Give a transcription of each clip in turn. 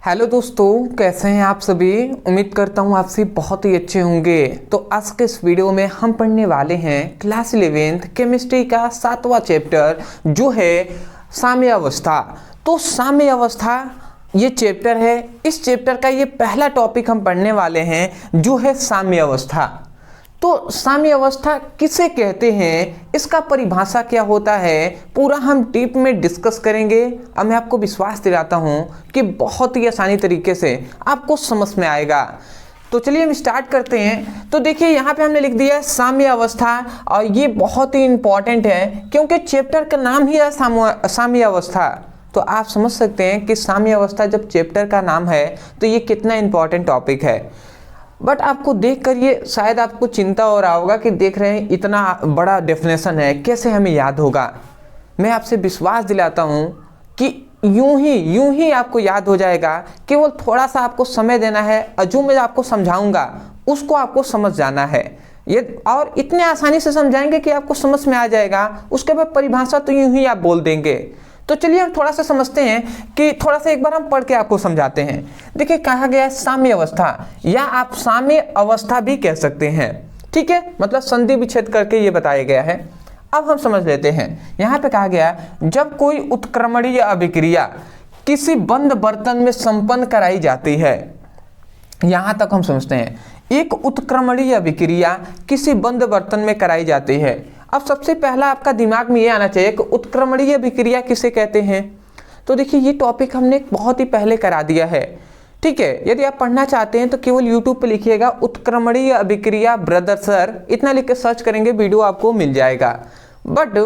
Hello दोस्तों, कैसे हैं आप सभी। उम्मीद करता हूँ आप सभी बहुत ही अच्छे होंगे। तो आज के इस वीडियो में हम पढ़ने वाले हैं क्लास 11th केमिस्ट्री का 7वां चैप्टर जो है साम्यावस्था। तो साम्यावस्था ये चैप्टर है। इस चैप्टर का ये पहला टॉपिक हम पढ़ने वाले हैं जो है साम्यावस्था। तो साम्यावस्था किसे कहते हैं, इसका परिभाषा क्या होता है, पूरा हम डीप में डिस्कस करेंगे। अब मैं आपको विश्वास दिलाता हूं कि बहुत ही आसानी तरीके से आपको समझ में आएगा। तो चलिए हम स्टार्ट करते हैं। तो देखिए यहाँ पे हमने लिख दिया है साम्यावस्था, और ये बहुत ही इंपॉर्टेंट है क्योंकि चैप्टर का नाम ही है साम्यावस्था। तो आप समझ सकते हैं कि साम्यावस्था जब चैप्टर का नाम है तो ये कितना इंपॉर्टेंट टॉपिक है। बट आपको देखकर ये शायद आपको चिंता हो रहा होगा कि देख रहे हैं इतना बड़ा डेफिनेशन है, कैसे हमें याद होगा। मैं आपसे विश्वास दिलाता हूँ कि यूं ही आपको याद हो जाएगा। केवल थोड़ा सा आपको समय देना है, और जो मैं आपको समझाऊंगा उसको आपको समझ जाना है। ये और इतने आसानी से समझाएंगे कि आपको समझ में आ जाएगा। उसके बाद परिभाषा तो यूं ही आप बोल देंगे। तो चलिए हम थोड़ा सा समझते हैं कि थोड़ा सा एक बार हम पढ़ के आपको समझाते हैं। देखिए कहा गया है साम्य अवस्था, या आप साम्य अवस्था भी कह सकते हैं। ठीक है, मतलब संधि विच्छेद करके ये बताया गया है। अब हम समझ लेते हैं। यहाँ पे कहा गया जब कोई उत्क्रमणीय अभिक्रिया किसी बंद बर्तन में संपन्न कराई जाती है, यहाँ तक हम समझते हैं। एक उत्क्रमणीय अभिक्रिया किसी बंद बर्तन में कराई जाती है। अब सबसे पहला आपका दिमाग में ये आना चाहिए कि उत्क्रमणीय अभिक्रिया किसे कहते हैं। तो देखिए ये टॉपिक हमने बहुत ही पहले करा दिया है। ठीक है, यदि आप पढ़ना चाहते हैं तो केवल यूट्यूब पे लिखिएगा उत्क्रमणीय अभिक्रिया ब्रदर सर, इतना लिख के सर्च करेंगे, वीडियो आपको मिल जाएगा। बट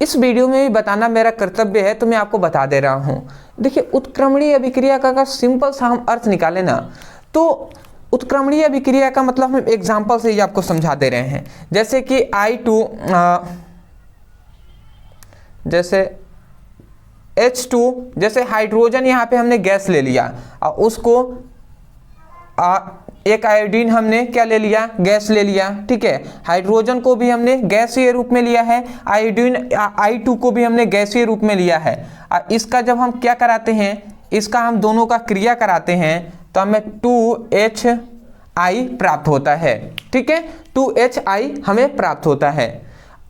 इस वीडियो में भी बताना मेरा कर्तव्य है, तो मैं आपको बता दे रहा हूँ। देखिए उत्क्रमणीय अभिक्रिया का अगर सिंपल सा हम अर्थ निकाले ना, तो उत्क्रमणीय अभिक्रिया का मतलब हम एग्जाम्पल से ही आपको समझा दे रहे हैं। जैसे कि I2 जैसे H2, जैसे हाइड्रोजन यहाँ पे हमने गैस ले लिया और उसको एक आयोडीन हमने क्या ले लिया, गैस ले लिया। ठीक है, हाइड्रोजन को भी हमने गैसीय रूप में लिया है, आयोडीन I2 को भी हमने गैसीय रूप में लिया है। इसका जब हम क्या कराते हैं, इसका हम दोनों का क्रिया कराते हैं तो हमें 2HI प्राप्त होता है। ठीक है, 2HI हमें प्राप्त होता है।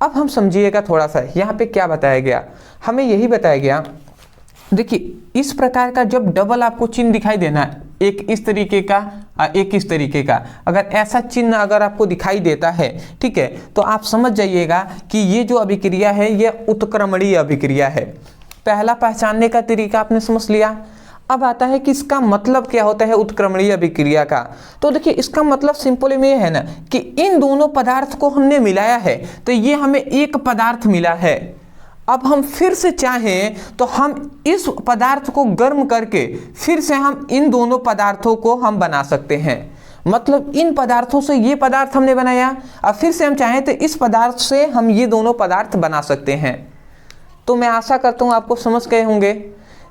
अब हम समझिएगा थोड़ा सा, यहाँ पे क्या बताया गया, हमें यही बताया गया। देखिए इस प्रकार का जब डबल आपको चिन्ह दिखाई देना, एक इस तरीके का एक इस तरीके का, अगर ऐसा चिन्ह अगर आपको दिखाई देता है, ठीक है, तो आप समझ जाइएगा कि ये जो अभिक्रिया है ये उत्क्रमणीय अभिक्रिया है। पहला पहचानने का तरीका आपने समझ लिया। अब आता है कि इसका मतलब क्या होता है उत्क्रमणीय अभिक्रिया का। तो देखिए इसका मतलब सिंपल में है ना कि इन दोनों पदार्थ को हमने मिलाया है तो ये हमें एक पदार्थ मिला है। अब हम फिर से चाहें तो हम इस पदार्थ को गर्म करके फिर से हम इन दोनों पदार्थों को हम बना सकते हैं। मतलब इन पदार्थों से ये पदार्थ हमने बनाया, और फिर से हम चाहें तो इस पदार्थ से हम ये दोनों पदार्थ बना सकते हैं। तो मैं आशा करता हूँ आपको समझ गए होंगे।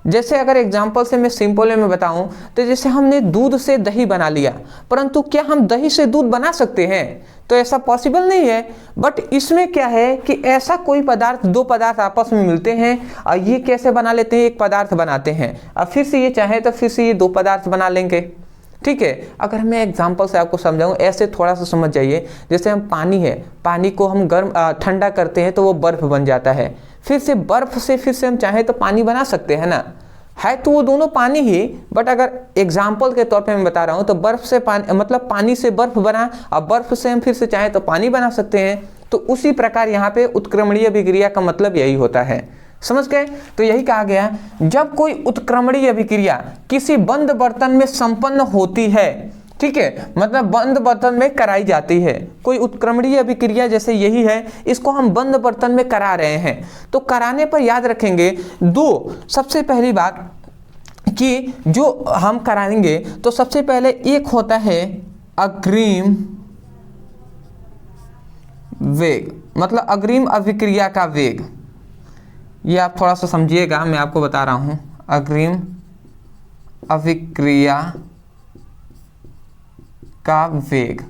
जैसे अगर एग्जाम्पल से मैं सिंपल में बताऊं तो जैसे हमने दूध से दही बना लिया, परंतु क्या हम दही से दूध बना सकते हैं? तो ऐसा पॉसिबल नहीं है। बट इसमें क्या है कि ऐसा कोई पदार्थ, दो पदार्थ आपस में मिलते हैं और ये कैसे बना लेते हैं, एक पदार्थ बनाते हैं, और फिर से ये चाहे तो फिर से ये दो पदार्थ बना लेंगे। ठीक है, अगर मैं एग्जाम्पल से आपको समझाऊं, ऐसे थोड़ा सा समझ जाइए। जैसे हम पानी है, पानी को हम गर्म ठंडा करते हैं तो वो बर्फ बन जाता है, फिर से बर्फ से फिर से हम चाहें तो पानी बना सकते हैं ना, है तो वो दोनों पानी ही। बट अगर एग्जाम्पल के तौर पे मैं बता रहा हूँ तो बर्फ से पानी, मतलब पानी से बर्फ बना, और बर्फ से हम फिर से चाहें तो पानी बना सकते हैं। तो उसी प्रकार यहाँ पे उत्क्रमणीय अभिक्रिया का मतलब यही होता है। समझ गए? तो यही कहा गया जब कोई उत्क्रमणीय अभिक्रिया किसी बंद बर्तन में संपन्न होती है, ठीक है, मतलब बंद बर्तन में कराई जाती है। कोई उत्क्रमणीय अभिक्रिया जैसे यही है, इसको हम बंद बर्तन में करा रहे हैं। तो कराने पर याद रखेंगे दो, सबसे पहली बात कि जो हम कराएंगे तो सबसे पहले एक होता है अग्रिम वेग, मतलब अग्रिम अभिक्रिया का वेग। ये आप थोड़ा सा समझिएगा, मैं आपको बता रहा हूं। अग्रिम अभिक्रिया का वेग,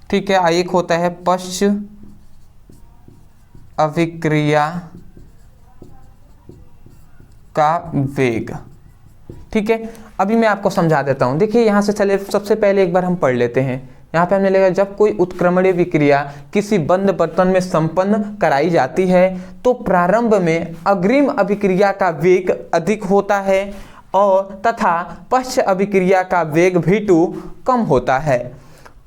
ठीक है। एक होता है पश्च अभिक्रिया का वेग। ठीक है, अभी मैं आपको समझा देता हूँ। देखिए यहाँ से चले, सबसे पहले एक बार हम पढ़ लेते हैं। यहाँ पे हमने लिखा जब कोई उत्क्रमणीय विक्रिया किसी बंद बर्तन में संपन्न कराई जाती है तो प्रारंभ में अग्रिम अभिक्रिया का वेग अधिक होता है और तथा पश्च अभिक्रिया का वेग v2 कम होता है।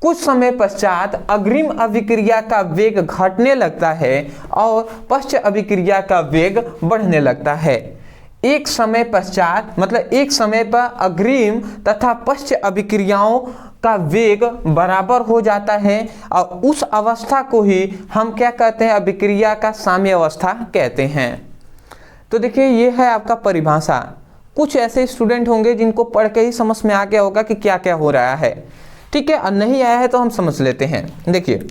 कुछ समय पश्चात अग्रिम अभिक्रिया का वेग घटने लगता है और पश्च अभिक्रिया का वेग बढ़ने लगता है। एक समय पश्चात मतलब एक समय पर अग्रिम तथा पश्च अभिक्रियाओं का वेग बराबर हो जाता है और उस अवस्था को ही हम क्या कहते हैं, अभिक्रिया का साम्य अवस्था कहते हैं। तो देखिए ये है आपका परिभाषा। कुछ ऐसे स्टूडेंट होंगे जिनको पढ़ के ही समझ में आ गया होगा कि क्या क्या हो रहा है, ठीक है, और नहीं आया है तो हम समझ लेते हैं। देखिए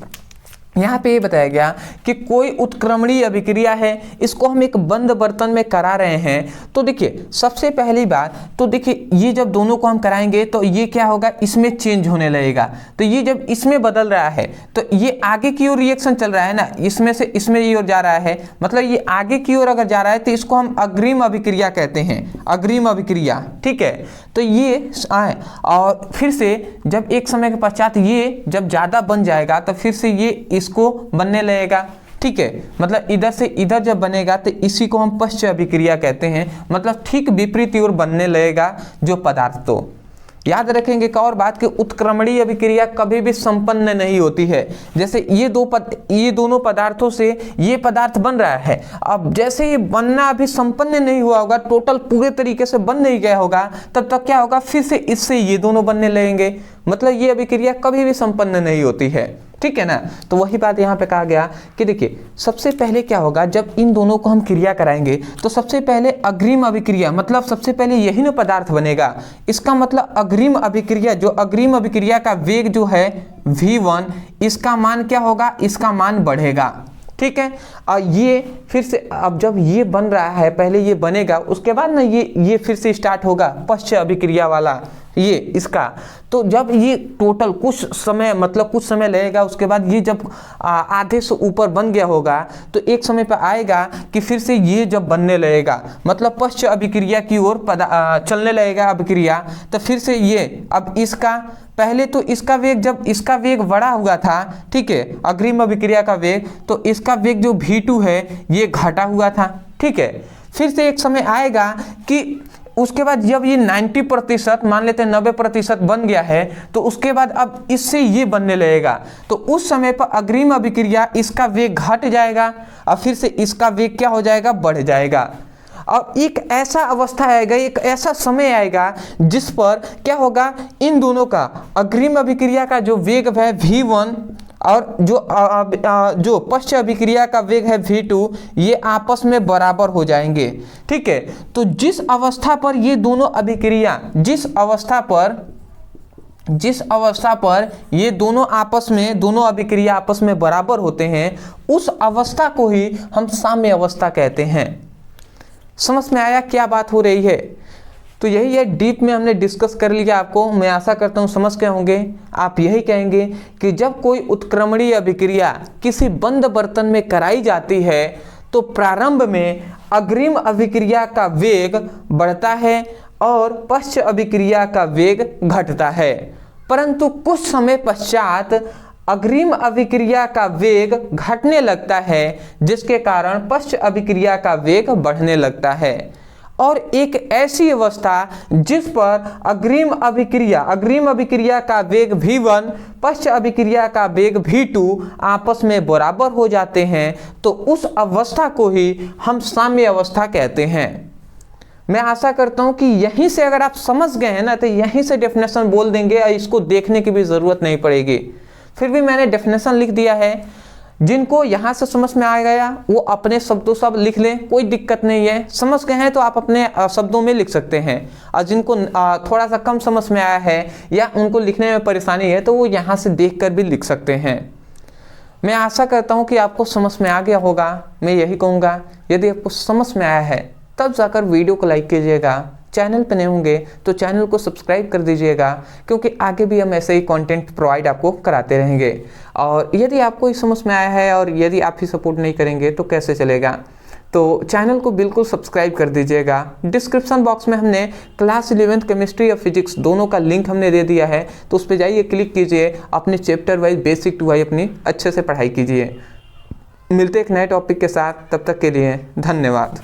यहाँ पे ये बताया गया कि कोई उत्क्रमणीय अभिक्रिया है, इसको हम एक बंद बर्तन में करा रहे हैं। तो देखिए सबसे पहली बात तो देखिए ये जब दोनों को हम कराएंगे तो ये क्या होगा, इसमें चेंज होने लगेगा। तो ये जब इसमें बदल रहा है तो ये आगे की ओर रिएक्शन चल रहा है ना, इसमें से इसमें ये ओर जा रहा है, मतलब ये आगे की ओर अगर जा रहा है तो इसको हम अग्रिम अभिक्रिया कहते हैं, अग्रिम अभिक्रिया, ठीक है। तो ये आए और फिर से जब एक समय के पश्चात ये जब ज़्यादा बन जाएगा तो फिर से ये इसको बनने लगेगा, ठीक है। मतलब इधर से इधर जब बनेगा तो इसी को हम पश्च अभिक्रिया कहते हैं, मतलब ठीक विपरीत ओर बनने लगेगा जो पदार्थ। तो याद रखेंगे एक और बात कि उत्क्रमणीय अभिक्रिया कभी भी संपन्न नहीं होती है। जैसे ये दोनों पदार्थों से ये पदार्थ बन रहा है, अब जैसे ये बनना अभी संपन्न नहीं हुआ होगा, टोटल पूरे तरीके से बन नहीं गया होगा, तब तक क्या होगा, फिर से इससे ये दोनों बनने लगेंगे। मतलब ये अभिक्रिया कभी भी संपन्न नहीं होती है, ठीक है ना। तो वही बात यहाँ पे कहा गया कि देखिए सबसे पहले क्या होगा, जब इन दोनों को हम क्रिया कराएंगे तो सबसे पहले अग्रिम अभिक्रिया, मतलब सबसे पहले यही ना पदार्थ बनेगा। इसका मतलब अग्रिम अभिक्रिया, जो अग्रिम अभिक्रिया का वेग जो है v1, इसका मान क्या होगा, इसका मान बढ़ेगा, ठीक है। और ये फिर से अब जब ये बन रहा है, पहले ये बनेगा, उसके बाद ना ये फिर से स्टार्ट होगा पश्च अभिक्रिया वाला ये इसका। तो जब ये टोटल कुछ समय मतलब कुछ समय लगेगा, उसके बाद ये जब आधे से ऊपर बन गया होगा तो एक समय पर आएगा कि फिर से ये जब बनने लगेगा, मतलब पश्च अभिक्रिया की ओर चलने लगेगा अभिक्रिया। तो फिर से ये अब इसका पहले तो इसका वेग, जब इसका वेग बढ़ा हुआ था, ठीक है, अग्रिम अभिक्रिया का वेग, तो इसका वेग जो v2 है ये घटा हुआ था, ठीक है। फिर से एक समय आएगा कि उसके बाद जब ये 90% मान लेते हैं 90% बन गया है, तो उसके बाद अब इससे ये बनने लगेगा। तो उस समय पर अग्रिम अभिक्रिया इसका वेग घट जाएगा और फिर से इसका वेग क्या हो जाएगा, बढ़ जाएगा। और एक ऐसा अवस्था आएगा, एक ऐसा समय आएगा जिस पर क्या होगा, इन दोनों का अग्रिम अभिक्रिया का जो वेग है v1 और जो पश्च अभिक्रिया का वेग है v2, ये आपस में बराबर हो जाएंगे, ठीक है। तो जिस अवस्था पर ये दोनों अभिक्रिया, जिस अवस्था पर ये दोनों अभिक्रिया आपस में बराबर होते हैं, उस अवस्था को ही हम साम्य अवस्था कहते हैं। समझ में आया क्या बात हो रही है? तो यही है, डीप में हमने डिस्कस कर लिया आपको। मैं आशा करता हूँ समझ गए होंगे। आप यही कहेंगे कि जब कोई उत्क्रमणीय अभिक्रिया किसी बंद बर्तन में कराई जाती है तो प्रारंभ में अग्रिम अभिक्रिया का वेग बढ़ता है और पश्च अभिक्रिया का वेग घटता है, परंतु कुछ समय पश्चात अग्रिम अभिक्रिया का वेग घटने लगता है, जिसके कारण पश्च अभिक्रिया का वेग बढ़ने लगता है। और एक ऐसी अवस्था जिस पर अग्रिम अभिक्रिया का वेग v1, पश्च अभिक्रिया का वेग v2 आपस में बराबर हो जाते हैं, तो उस अवस्था को ही हम साम्य अवस्था कहते हैं। मैं आशा करता हूं कि यहीं से अगर आप समझ गए हैं ना, तो यहीं से डेफिनेशन बोल देंगे और इसको देखने की भी ज़रूरत नहीं पड़ेगी। फिर भी मैंने डेफिनेशन लिख दिया है, जिनको यहाँ से समझ में आ गया वो अपने शब्दों सब लिख लें, कोई दिक्कत नहीं है। समझ गए हैं तो आप अपने शब्दों में लिख सकते हैं, और जिनको थोड़ा सा कम समझ में आया है या उनको लिखने में परेशानी है तो वो यहाँ से देखकर भी लिख सकते हैं। मैं आशा करता हूँ कि आपको समझ में आ गया होगा। मैं यही कहूँगा, यदि आपको समझ में आया है तब जाकर वीडियो को लाइक कीजिएगा। चैनल पर नए होंगे तो चैनल को सब्सक्राइब कर दीजिएगा, क्योंकि आगे भी हम ऐसे ही कंटेंट प्रोवाइड आपको कराते रहेंगे। और यदि आपको समझ में आया है और यदि आप ही सपोर्ट नहीं करेंगे तो कैसे चलेगा। तो चैनल को बिल्कुल सब्सक्राइब कर दीजिएगा। डिस्क्रिप्शन बॉक्स में हमने क्लास 11th केमिस्ट्री और फिजिक्स दोनों का लिंक हमने दे दिया है, तो उस पर जाइए, क्लिक कीजिए, अपने chapter wise basic to wise अपनी अच्छे से पढ़ाई कीजिए। मिलते एक नए टॉपिक के साथ, तब तक के लिए धन्यवाद।